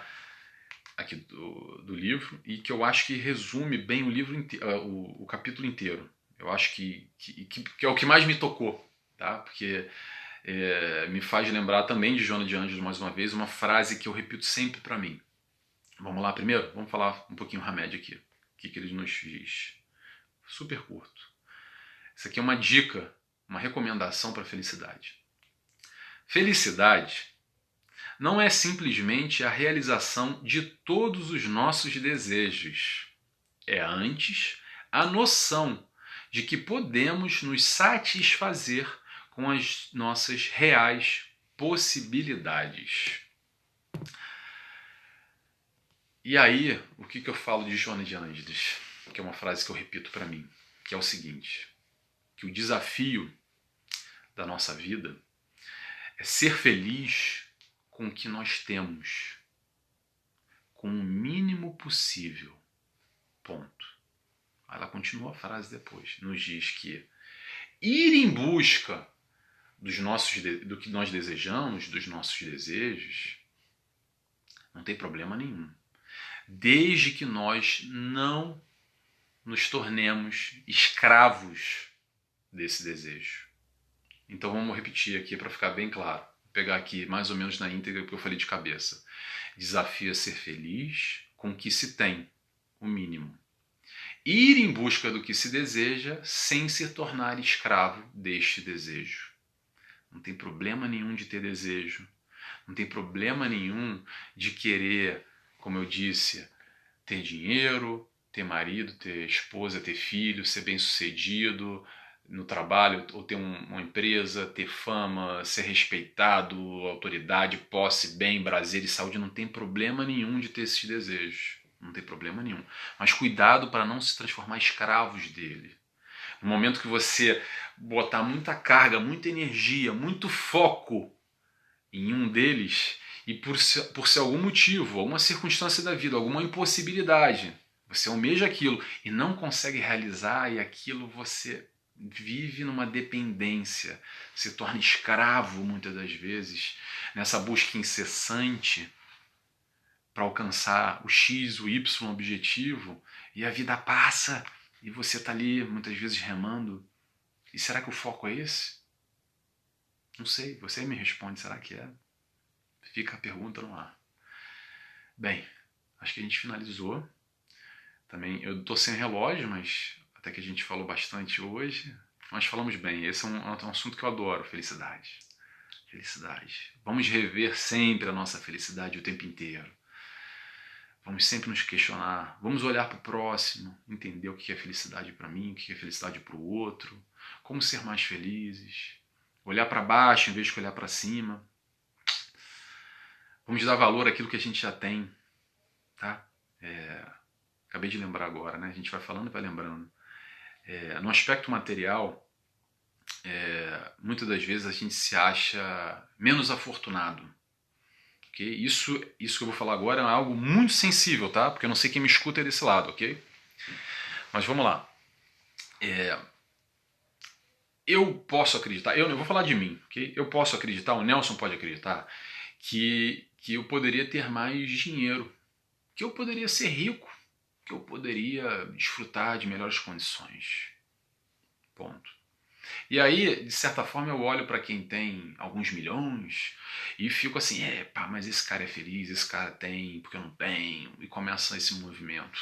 aqui do livro, e que eu acho que resume bem o livro o capítulo inteiro. Eu acho que é o que mais me tocou, tá? Porque me faz lembrar também de Joana de Ângeles, mais uma vez, uma frase que eu repito sempre para mim. Vamos lá primeiro? Vamos falar um pouquinho o Hamed aqui. O que ele nos diz? Super curto. Isso aqui é uma dica, uma recomendação para a felicidade. Felicidade não é simplesmente a realização de todos os nossos desejos. É antes a noção de que podemos nos satisfazer com as nossas reais possibilidades. E aí, o que eu falo de Joana de Ângeles? Que é uma frase que eu repito para mim, que é o seguinte, que o desafio da nossa vida é ser feliz com o que nós temos, com o mínimo possível. Ponto. Ela continua a frase depois. Nos diz que ir em busca do que nós desejamos, dos nossos desejos, não tem problema nenhum. Desde que nós não nos tornemos escravos desse desejo. Então vamos repetir aqui para ficar bem claro. Vou pegar aqui mais ou menos na íntegra que eu falei de cabeça. Desafio a ser feliz com o que se tem, o mínimo. Ir em busca do que se deseja sem se tornar escravo deste desejo. Não tem problema nenhum de ter desejo. Não tem problema nenhum de querer, como eu disse, ter dinheiro, ter marido, ter esposa, ter filho, ser bem-sucedido no trabalho, ou ter uma empresa, ter fama, ser respeitado, autoridade, posse, bem, prazer e saúde. Não tem problema nenhum de ter esses desejos. Não tem problema nenhum. Mas cuidado para não se transformar escravos dele. No momento que você botar muita carga, muita energia, muito foco em um deles, e por ser algum motivo, alguma circunstância da vida, alguma impossibilidade, você almeja aquilo e não consegue realizar, e aquilo você vive numa dependência, se torna escravo muitas das vezes, nessa busca incessante para alcançar o X, o Y objetivo, e a vida passa e você está ali muitas vezes remando. E será que o foco é esse? Não sei, você me responde, será que é? Fica a pergunta no ar. Bem, acho que a gente finalizou. Também eu estou sem relógio, mas até que a gente falou bastante hoje. Mas falamos bem, esse é um assunto que eu adoro, felicidade. Felicidade. Vamos rever sempre a nossa felicidade o tempo inteiro. Vamos sempre nos questionar. Vamos olhar para o próximo, entender o que é felicidade para mim, o que é felicidade para o outro, como ser mais felizes. Olhar para baixo em vez de olhar para cima. Vamos dar valor àquilo que a gente já tem, tá? Acabei de lembrar agora, né? A gente vai falando e vai lembrando. No aspecto material, muitas das vezes a gente se acha menos afortunado. Okay? Isso que eu vou falar agora é algo muito sensível, tá? Porque eu não sei quem me escuta desse lado, ok? Mas vamos lá. Eu posso acreditar, eu vou falar de mim, ok? Eu posso acreditar, o Nelson pode acreditar, que eu poderia ter mais dinheiro, que eu poderia ser rico, que eu poderia desfrutar de melhores condições. Ponto. E aí, de certa forma, eu olho para quem tem alguns milhões e fico assim, mas esse cara é feliz, esse cara tem, porque eu não tenho, e começa esse movimento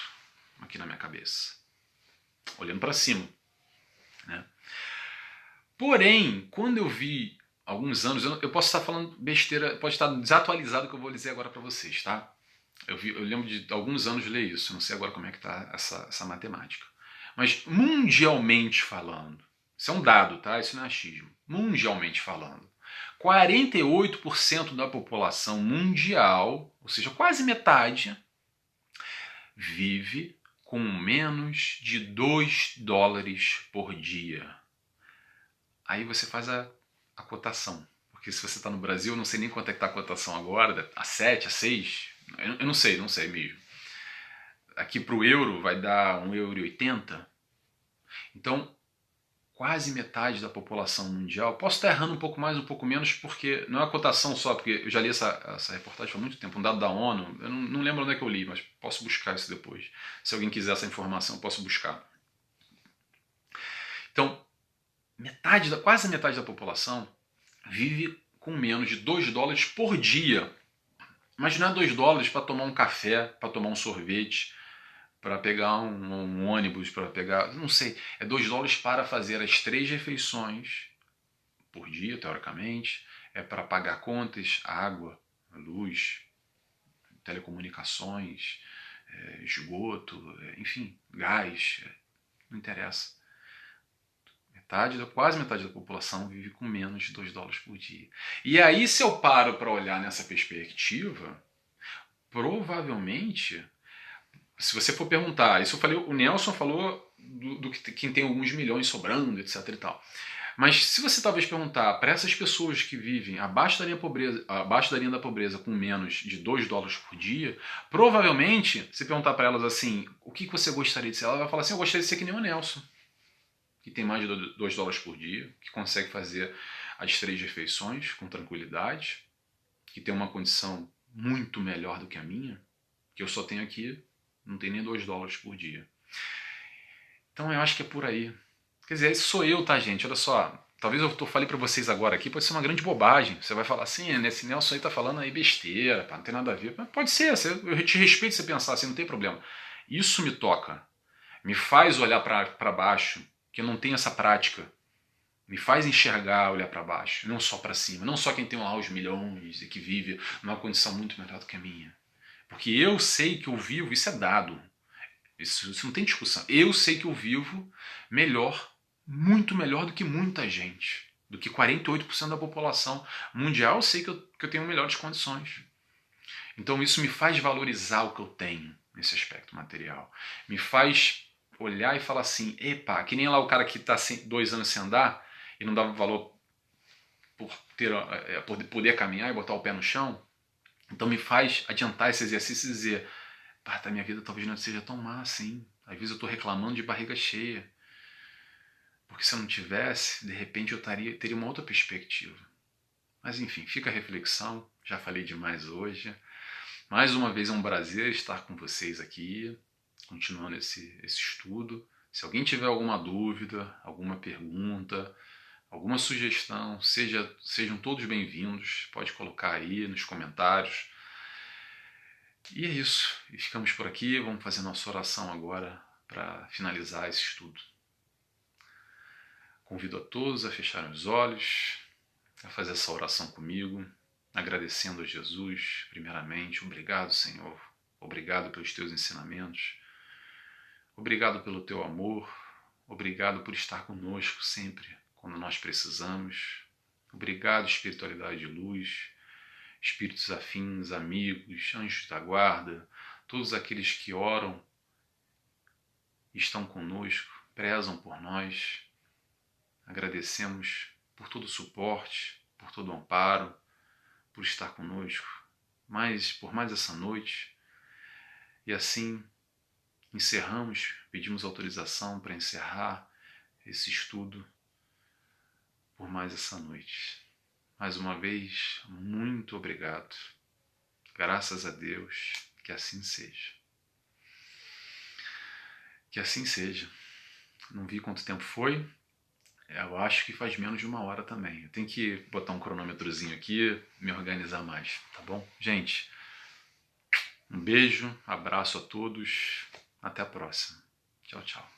aqui na minha cabeça, olhando para cima, né? Porém, quando eu vi alguns anos, eu posso estar falando besteira, pode estar desatualizado o que eu vou dizer agora para vocês, tá? Eu lembro de alguns anos ler isso, não sei agora como é que está essa matemática. Mas mundialmente falando, isso é um dado, tá? Isso não é achismo. Mundialmente falando, 48% da população mundial, ou seja, quase metade, vive com menos de $2 por dia. Aí você faz a cotação. Porque se você está no Brasil, eu não sei nem quanto é que está a cotação agora, a 7, a 6, eu não sei mesmo. Aqui para o euro vai dar €1,80. Então, quase metade da população mundial. Posso estar errando um pouco mais, um pouco menos, porque não é a cotação só, porque eu já li essa reportagem há muito tempo, um dado da ONU, eu não lembro onde é que eu li, mas posso buscar isso depois. Se alguém quiser essa informação, eu posso buscar. Então, quase metade da população vive com menos de $2 por dia. Mas não é $2 para tomar um café, para tomar um sorvete, para pegar um ônibus, para pegar, não sei, é $2 para fazer as 3 refeições por dia, teoricamente, é para pagar contas, água, luz, telecomunicações, esgoto, enfim, gás, não interessa. Quase metade da população vive com menos de $2 por dia. E aí, se eu paro para olhar nessa perspectiva, provavelmente, se você for perguntar, isso eu falei, o Nelson falou do que quem tem alguns milhões sobrando, etc e tal. Mas se você talvez perguntar para essas pessoas que vivem abaixo da linha da pobreza com menos de $2 por dia, provavelmente, se perguntar para elas assim, o que você gostaria de ser? Ela vai falar assim, eu gostaria de ser que nem o Nelson, que tem mais de $2 por dia, que consegue fazer as 3 refeições com tranquilidade, que tem uma condição muito melhor do que a minha, que eu só tenho aqui, não tem nem $2 por dia. Então eu acho que é por aí. Quer dizer, esse sou eu, tá, gente? Olha só, talvez eu falei para vocês agora aqui, pode ser uma grande bobagem. Você vai falar assim, esse Nelson aí tá falando aí besteira, pá, não tem nada a ver. Mas pode ser, eu te respeito se você pensar assim, não tem problema. Isso me toca, me faz olhar para baixo, que eu não tenho essa prática. Me faz enxergar, olhar para baixo, não só para cima. Não só quem tem lá os milhões e que vive numa condição muito melhor do que a minha. Porque eu sei que eu vivo, isso é dado. Isso não tem discussão. Eu sei que eu vivo melhor, muito melhor do que muita gente. Do que 48% da população mundial, eu sei que eu tenho melhores condições. Então isso me faz valorizar o que eu tenho nesse aspecto material. Me faz olhar e falar assim, epa, que nem lá o cara que está 2 anos sem andar e não dava valor por poder caminhar e botar o pé no chão. Então me faz adiantar esse exercício e dizer, a minha vida talvez não seja tão má assim. Às vezes eu estou reclamando de barriga cheia. Porque se eu não tivesse, de repente eu teria uma outra perspectiva. Mas enfim, fica a reflexão. Já falei demais hoje. Mais uma vez é um prazer estar com vocês aqui, continuando esse estudo. Se alguém tiver alguma dúvida, alguma pergunta, alguma sugestão, sejam todos bem-vindos. Pode colocar aí nos comentários. E é isso. E ficamos por aqui. Vamos fazer nossa oração agora para finalizar esse estudo. Convido a todos a fecharem os olhos a fazer essa oração comigo, agradecendo a Jesus, primeiramente. Obrigado, Senhor. Obrigado pelos teus ensinamentos. Obrigado pelo teu amor. Obrigado por estar conosco sempre quando nós precisamos. Obrigado, espiritualidade de luz, espíritos afins, amigos, anjos da guarda, todos aqueles que oram, estão conosco, prezam por nós. Agradecemos por todo o suporte, por todo o amparo, por estar conosco, por mais essa noite. E assim encerramos, pedimos autorização para encerrar esse estudo por mais essa noite. Mais uma vez, muito obrigado. Graças a Deus, que assim seja. Que assim seja. Não vi quanto tempo foi. Eu acho que faz menos de 1 hora também. Eu tenho que botar um cronômetrozinho aqui, me organizar mais, tá bom? Gente, um beijo, abraço a todos. Até a próxima. Tchau, tchau.